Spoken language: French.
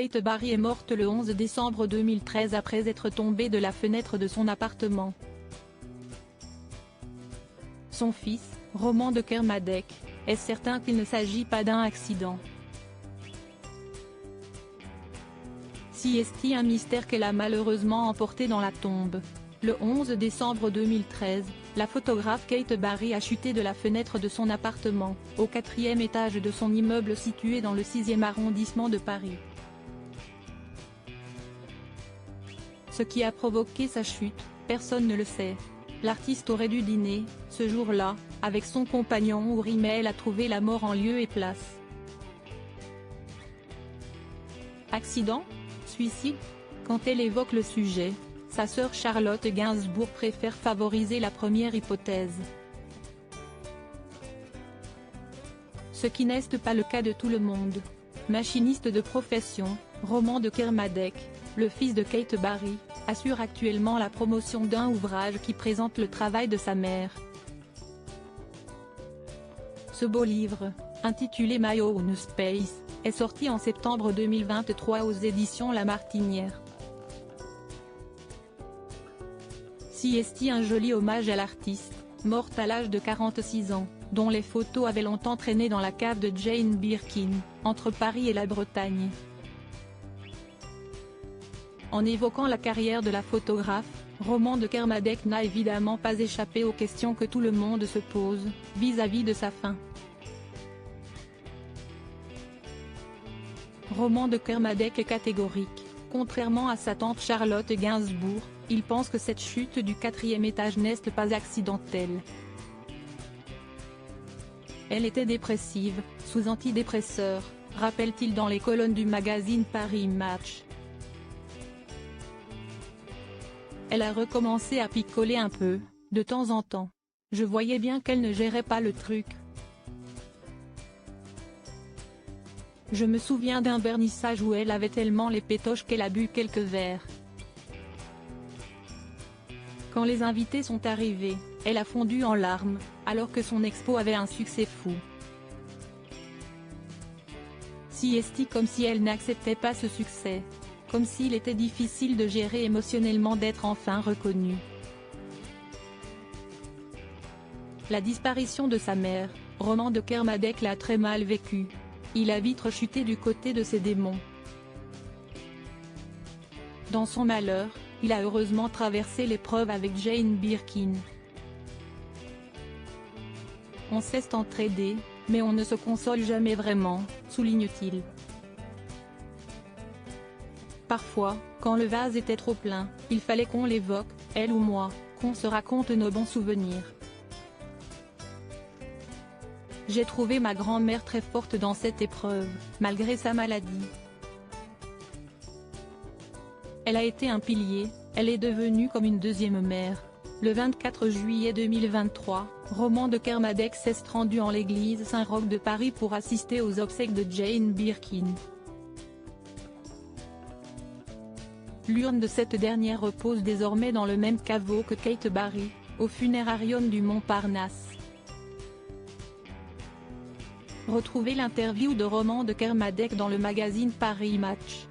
Kate Barry est morte le 11 décembre 2013 après être tombée de la fenêtre de son appartement. Son fils, Roman de Kermadec, est certain qu'il ne s'agit pas d'un accident. Si est-il un mystère qu'elle a malheureusement emporté dans la tombe. Le 11 décembre 2013, la photographe Kate Barry a chuté de la fenêtre de son appartement, au 4e étage de son immeuble situé dans le 6e arrondissement de Paris. Ce qui a provoqué sa chute, personne ne le sait. L'artiste aurait dû dîner, ce jour-là, avec son compagnon Uri mais elle a trouvé la mort en lieu et place. Accident? Suicide? Quand elle évoque le sujet, sa sœur Charlotte Gainsbourg préfère favoriser la première hypothèse. Ce qui n'est pas le cas de tout le monde. Machiniste de profession, Roman de Kermadec, le fils de Kate Barry, assure actuellement la promotion d'un ouvrage qui présente le travail de sa mère. Ce beau livre, intitulé My Own Space, est sorti en septembre 2023 aux éditions La Martinière. Si est un joli hommage à l'artiste, morte à l'âge de 46 ans, dont les photos avaient longtemps traîné dans la cave de Jane Birkin, entre Paris et la Bretagne. En évoquant la carrière de la photographe, Roman de Kermadec n'a évidemment pas échappé aux questions que tout le monde se pose, vis-à-vis de sa fin. Roman de Kermadec est catégorique. Contrairement à sa tante Charlotte Gainsbourg, il pense que cette chute du 4e étage n'est pas accidentelle. Elle était dépressive, sous antidépresseurs, rappelle-t-il dans les colonnes du magazine Paris Match. Elle a recommencé à picoler un peu, de temps en temps. Je voyais bien qu'elle ne gérait pas le truc. Je me souviens d'un vernissage où elle avait tellement les pétoches qu'elle a bu quelques verres. Quand les invités sont arrivés, elle a fondu en larmes, alors que son expo avait un succès fou. Si est comme si elle n'acceptait pas ce succès. Comme s'il était difficile de gérer émotionnellement d'être enfin reconnue. La disparition de sa mère, Roman de Kermadec l'a très mal vécu. Il a vite rechuté du côté de ses démons. Dans son malheur, il a heureusement traversé l'épreuve avec Jane Birkin. On s'est entraidé, mais on ne se console jamais vraiment, souligne-t-il. Parfois, quand le vase était trop plein, il fallait qu'on l'évoque, elle ou moi, qu'on se raconte nos bons souvenirs. J'ai trouvé ma grand-mère très forte dans cette épreuve, malgré sa maladie. Elle a été un pilier, elle est devenue comme une deuxième mère. Le 24 juillet 2023, Roman de Kermadec s'est rendu en l'église Saint-Roch de Paris pour assister aux obsèques de Jane Birkin. L'urne de cette dernière repose désormais dans le même caveau que Kate Barry, au funérarium du Montparnasse. Retrouvez l'interview de Roman de Kermadec dans le magazine Paris Match.